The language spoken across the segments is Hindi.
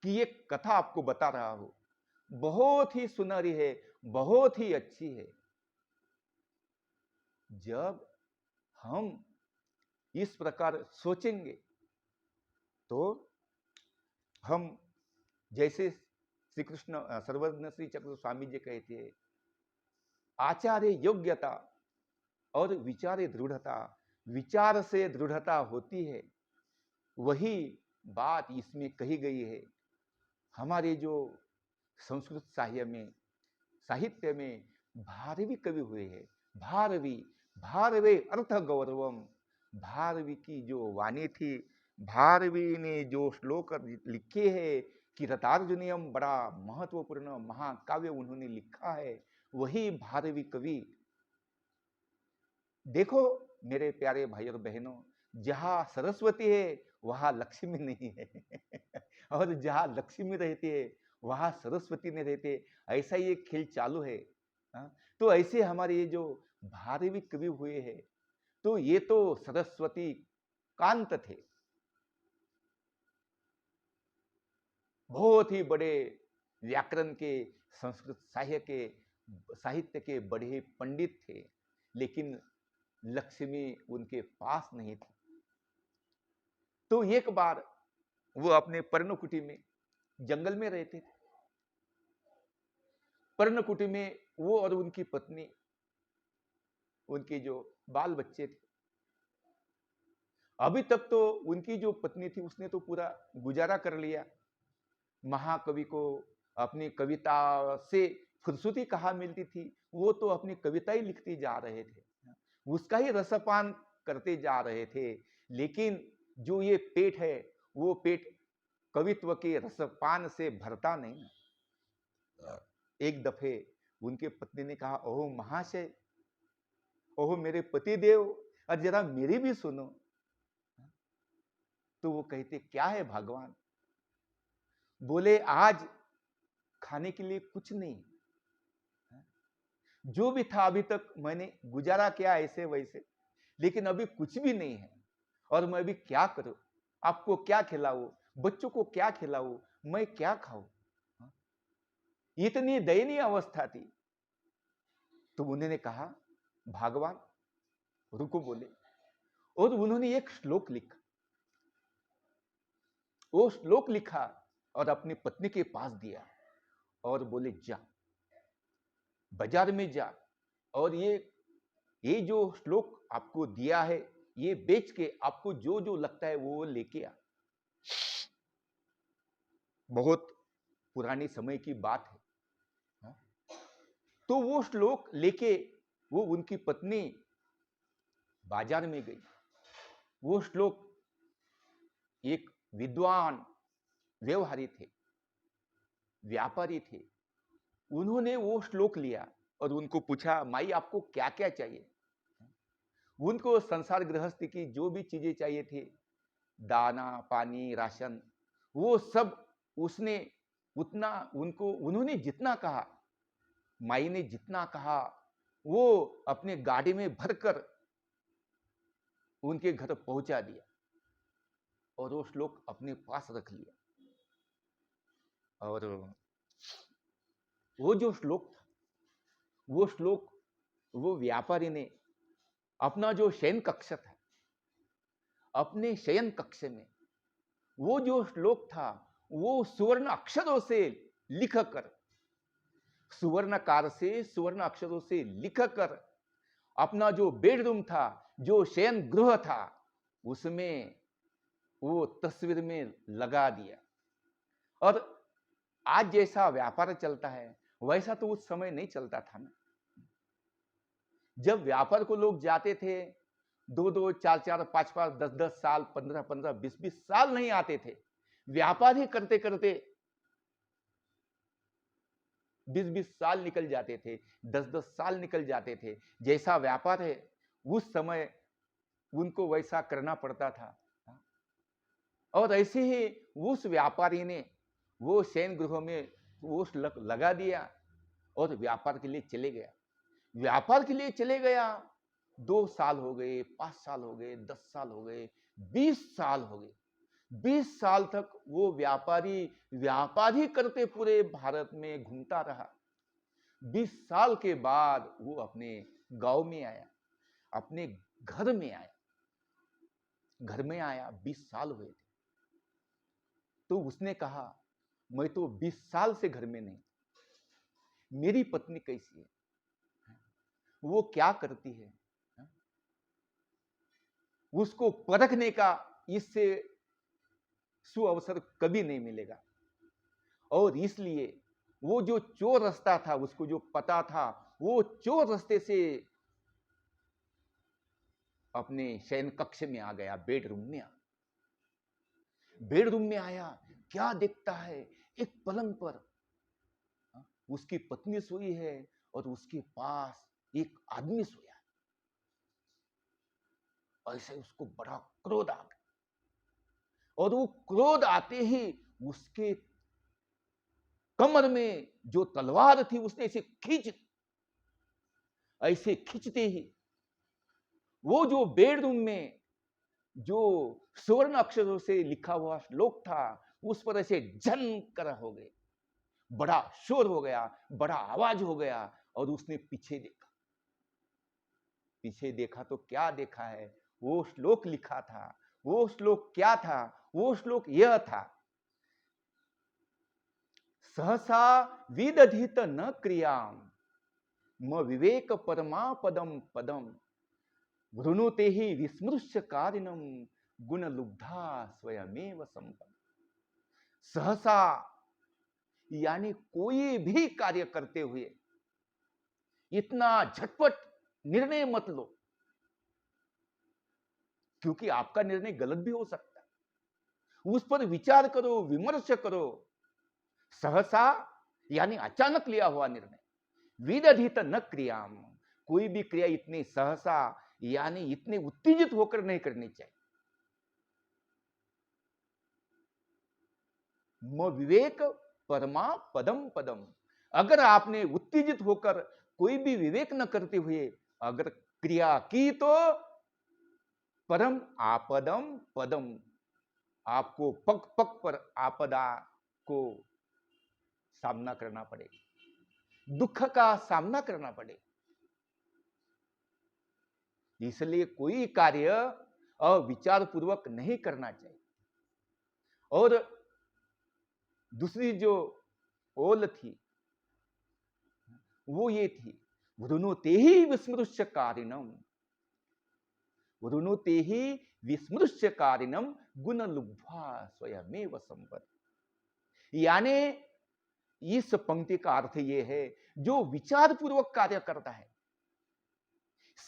कि एक कथा आपको बता रहा हूं, बहुत ही सुनहरी है, बहुत ही अच्छी है। जब हम इस प्रकार सोचेंगे तो हम, जैसे श्री कृष्ण सर्वज्ञ श्री चक्र स्वामी जी कहते हैं, आचार्य योग्यता और विचारे दृढ़ता, विचार से दृढ़ता होती है। वही बात इसमें कही गई है। हमारे जो संस्कृत साहित्य में भारवी कवि हुए हैं, भारवी, भारवे अर्थ गौरवम, भारवी की जो वाणी थी, भारवी ने जो श्लोक लिखे हैं, किरतार्जुनीयम, बड़ा महत्वपूर्ण महाकाव्य उन्होंने लिखा है, वही भारवी कवि। देखो मेरे प्यारे भाई और बहनों, जहां सरस्वती है वहां लक्ष्मी नहीं है और जहां लक्ष्मी रहती है वहां सरस्वती नहीं रहते। ऐसा ये खेल चालू है। हाँ? तो ऐसे हमारे ये जो भारवी कवि हुए हैं, तो ये तो सरस्वती कांत थे, बहुत ही बड़े व्याकरण के, संस्कृत साहित्य के बड़े पंडित थे, लेकिन लक्ष्मी उनके पास नहीं थी। तो एक बार वो अपने पर्णकुटी में, जंगल में रहते थे। पर्णकुटी में वो और उनकी पत्नी, उनके जो बाल बच्चे थे। अभी तक तो उनकी जो पत्नी थी उसने तो पूरा गुजारा कर लिया। महाकवि को अपनी कविता से फुर्सती कहाँ मिलती थी, वो तो अपनी कविता ही लिखते जा रहे थे, उसका ही रसपान करते जा रहे थे। लेकिन जो ये पेट है, वो पेट कवित्व के रसपान से भरता नहीं। एक दफे उनके पत्नी ने कहा, ओह महाशय, ओह मेरे पति देव, और जरा मेरी भी सुनो। तो वो कहते, क्या है भगवान? बोले, आज खाने के लिए कुछ नहीं, जो भी था अभी तक मैंने गुजारा किया ऐसे वैसे, लेकिन अभी कुछ भी नहीं है, और मैं अभी क्या करूं? आपको क्या खिलाऊं, बच्चों को क्या खिलाऊं, मैं क्या खाऊं? इतनी दयनीय अवस्था थी। तो उन्होंने कहा, भगवान रुको, बोले, और उन्होंने एक श्लोक लिखा। वो श्लोक लिखा और अपनी पत्नी के पास दिया और बोले, जा बाजार में जा, और ये जो श्लोक आपको दिया है, ये बेच के आपको जो जो लगता है वो लेके आ। बहुत पुरानी समय की बात है। हाँ? तो वो श्लोक लेके वो उनकी पत्नी बाजार में गई। वो श्लोक, एक विद्वान व्यवहारी थे, व्यापारी थे, उन्होंने वो श्लोक लिया और उनको पूछा, माई आपको क्या क्या चाहिए? उनको संसार गृहस्थी की जो भी चीजें चाहिए थी, दाना पानी राशन, वो सब उसने उतना, उन्होंने जितना कहा, माई ने जितना कहा, वो अपने गाड़ी में भरकर उनके घर पहुंचा दिया और वो श्लोक अपने पास रख लिया। और वो जो श्लोक था, वो श्लोक वो व्यापारी ने अपना जो शयन कक्ष था, अपने शयन कक्ष में वो जो श्लोक था, वो सुवर्ण अक्षरों से लिखकर, सुवर्णकार से सुवर्ण अक्षरों से लिखकर अपना जो बेडरूम था, जो शयन गृह था, उसमें वो तस्वीर में लगा दिया। और आज जैसा व्यापार चलता है वैसा तो उस समय नहीं चलता था ना। जब व्यापार को लोग जाते थे, 2-2, 4-4, 5-5, 10-10 साल, 15-15, 20-20 साल नहीं आते थे। व्यापार ही करते करते 20-20 साल निकल जाते थे, 10-10 साल निकल जाते थे। जैसा व्यापार है उस समय उनको वैसा करना पड़ता था। और ऐसे ही उस व्यापारी ने वो शयन गृह में वो लगा दिया और व्यापार के लिए चले गया। व्यापार के लिए चले गया, 2 साल हो गए, 5 साल हो गए, 10 साल हो गए, 20 साल हो गए। 20 साल तक वो व्यापारी व्यापार ही करते पूरे भारत में घूमता रहा। 20 साल के बाद वो अपने गांव में आया, अपने घर में आया। घर में आया, 20 साल हुए थे। तो उसने कहा, मैं तो 20 साल से घर में नहीं, मेरी पत्नी कैसी है, वो क्या करती है, उसको परखने का इससे सुअवसर कभी नहीं मिलेगा। और इसलिए वो जो चोर रास्ता था, उसको जो पता था, वो चोर रास्ते से अपने शयन कक्ष में आ गया, बेडरूम में आ। बेडरूम में आया, क्या देखता है, एक पलंग पर उसकी पत्नी सोई है और उसके पास एक आदमी सोया है। ऐसे उसको बड़ा क्रोध आ गया, और वो क्रोध आते ही उसके कमर में जो तलवार थी उसने ऐसे खींचते ही वो जो बेडरूम में जो स्वर्ण अक्षरों से लिखा हुआ श्लोक था, उस पर ऐसे झन कर हो गए, बड़ा शोर हो गया, बड़ा आवाज हो गया। और उसने पीछे देखा। पीछे देखा तो क्या देखा है, वो श्लोक लिखा था। वो श्लोक क्या था? वो श्लोक यह था, सहसा विदधित न क्रियाम म विवेक परमा पदम पदम वृणुते ही विस्मृश्य कारिणम गुण लुब्धा स्वयमेव संपन्न। सहसा यानी कोई भी कार्य करते हुए इतना झटपट निर्णय मत लो, क्योंकि आपका निर्णय गलत भी हो सकता है। उस पर विचार करो, विमर्श करो। सहसा यानी अचानक लिया हुआ निर्णय, विदधित न क्रियाम, कोई भी क्रिया इतनी सहसा यानी इतने उत्तेजित होकर नहीं करनी चाहिए। म विवेक परमा पदम पदम, अगर आपने उत्तेजित होकर कोई भी विवेक न करते हुए अगर क्रिया की तो परम आपदम पदम, आपको पग पग पर आपदा को सामना करना पड़ेगा, दुख का सामना करना पड़ेगा। इसलिए कोई कार्य अविचार पूर्वक नहीं करना चाहिए। और दूसरी जो ओल थी वो ये थी, वृणुते ही विस्मृश्य कारिणम, वृणुते ही विस्मृश्य कारिणम गुण लुब्ध्वा स्वयमेव संपद। यानी इस पंक्ति का अर्थ यह है, जो विचार पूर्वक कार्य करता है,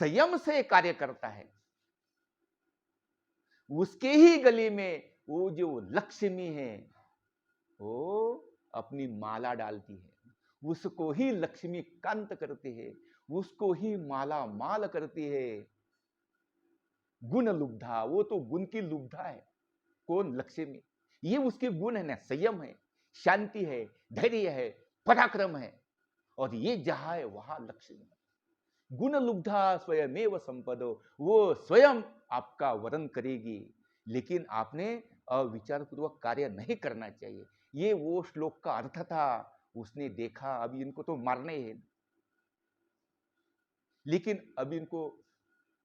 संयम से कार्य करता है, उसके ही गले में वो जो लक्ष्मी है वो अपनी माला डालती है, उसको ही लक्ष्मी कांत करती है, उसको ही माला माल करती है। गुण लुब्धा, वो तो गुण की लुब्धा है। कौन? लक्ष्मी। ये उसके गुण है ना, संयम है, शांति है, धैर्य है, पराक्रम है। और ये जहां है वहां लक्ष्मी है। गुण लुब्धा स्वयमेव संपदो, वो स्वयं आपका वरण करेगी, लेकिन आपने अविचार पूर्वक कार्य नहीं करना चाहिए। ये वो श्लोक का अर्थ था। उसने देखा अभी इनको तो मारने हैं, लेकिन अभी इनको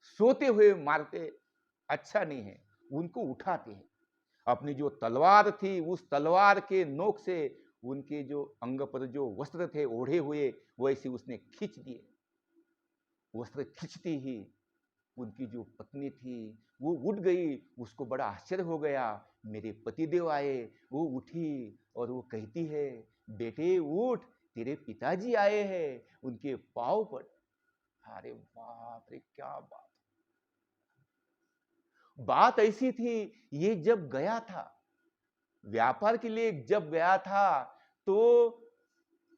सोते हुए मारते अच्छा नहीं है, उनको उठाते हैं। अपनी जो तलवार थी उस तलवार के नोक से उनके जो अंग पर जो वस्त्र थे ओढ़े हुए वैसे उसने खींच दिए। वस्त्र खींचती ही उनकी जो पत्नी थी वो उठ गई, उसको बड़ा आश्चर्य हो गया, मेरे पतिदेव आए। वो उठी और वो कहती है, बेटे उठ, तेरे पिताजी आए हैं, उनके पांव पर। अरे बाप रे, क्या बात! बात ऐसी थी, ये जब गया था व्यापार के लिए, जब गया था तो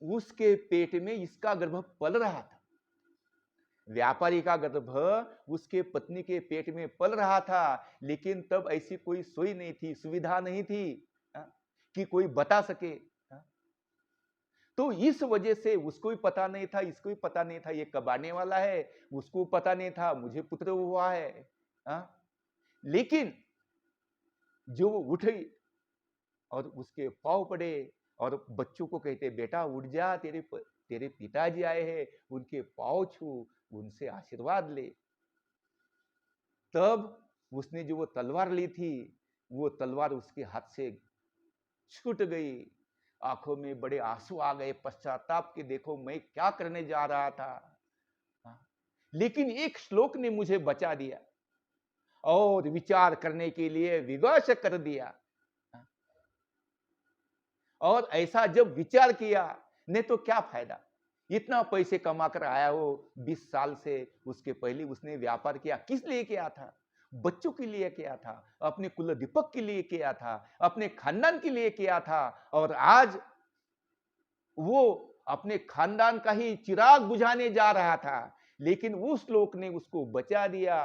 उसके पेट में इसका गर्भ पल रहा था। व्यापारी का गर्भ उसके पत्नी के पेट में पल रहा था, लेकिन तब ऐसी कोई सोई नहीं थी, सुविधा नहीं थी कि कोई बता सके। तो इस वजह से उसको भी पता नहीं था, इसको भी पता नहीं था ये कब आने वाला है, उसको पता नहीं था मुझे पुत्र हुआ है। लेकिन जो वो उठी और उसके पाँव पड़े और बच्चों को कहते, बेटा उठ जा, तेरे पिताजी आए हैं, उनके पाँव छू, उनसे आशीर्वाद ले। तब उसने जो वो तलवार ली थी, वो तलवार उसके हाथ से छूट गई। आंखों में बड़े आंसू आ गए पश्चाताप के, देखो मैं क्या करने जा रहा था। हाँ, लेकिन एक श्लोक ने मुझे बचा दिया और विचार करने के लिए विवश कर दिया। और ऐसा जब विचार किया, ने तो क्या फायदा, इतना पैसे कमा कर आया हो 20 साल से, उसके पहले उसने व्यापार किया, किस लिए किया था? बच्चों के लिए किया था, अपने कुल दीपक के लिए किया था, अपने खानदान के लिए किया था। और आज वो अपने खानदान का ही चिराग बुझाने जा रहा था, लेकिन उस श्लोक ने उसको बचा दिया।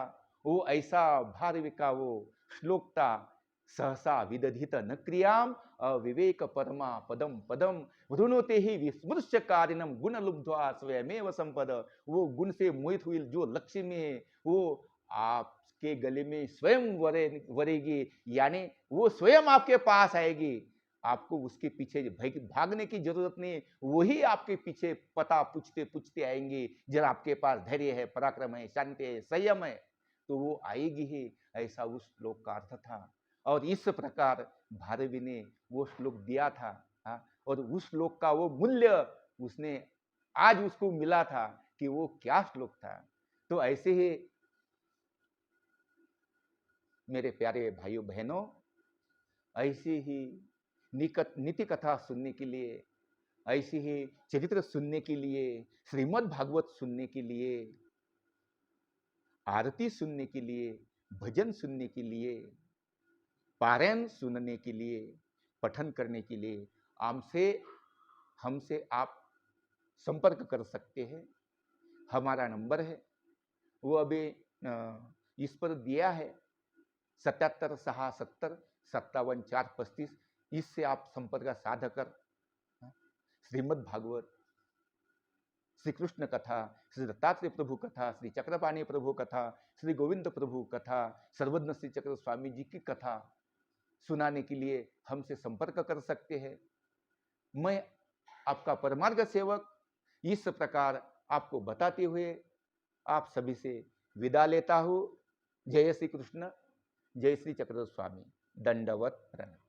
वो ऐसा भारवी का वो श्लोक था, सहसा विदधित न क्रियाम अविवेक परमा पदम पदम वृणोते ही विस्मृश्य कारिणम गुण लुब्ध्वा स्वयमेव संपद। वो गुण से मोहित हुई जो लक्ष्य में है, वो आपके गले में स्वयं वरेगी, यानी वो स्वयं आपके पास आएगी। आपको उसके पीछे भागने की जरूरत नहीं, वही आपके पीछे पता पूछते पूछते आएंगे। जब आपके पास धैर्य है, पराक्रम है, शांति है, संयम है, तो वो आएगी ही। ऐसा उस श्लोक का अर्थ था। और इस प्रकार भारवी ने वो श्लोक दिया था। और उस श्लोक का वो मूल्य उसने आज उसको मिला था कि वो क्या श्लोक था। तो ऐसे ही मेरे प्यारे भाइयों बहनों, ऐसी ही नीति कथा सुनने के लिए, ऐसी ही चरित्र सुनने के लिए, श्रीमद् भागवत सुनने के लिए, आरती सुनने के लिए, भजन सुनने के लिए, पारायण सुनने के लिए, पठन करने के लिए हमसे आप संपर्क कर सकते हैं। हमारा नंबर है, वो अभी इस पर दिया है, 77 670 57 435। इससे आप संपर्क साधकर श्रीमद् भागवत, श्री कृष्ण कथा, श्री दत्तात्रेय प्रभु कथा, श्री चक्रपाणी प्रभु कथा, श्री गोविंद प्रभु कथा, सर्वज्ञ श्री चक्र स्वामी जी की कथा सुनाने के लिए हमसे संपर्क कर सकते हैं। मैं आपका परमार्थ सेवक इस प्रकार आपको बताते हुए आप सभी से विदा लेता हूं। जय श्री कृष्ण, जय श्री चक्र स्वामी, दंडवत प्रणाम।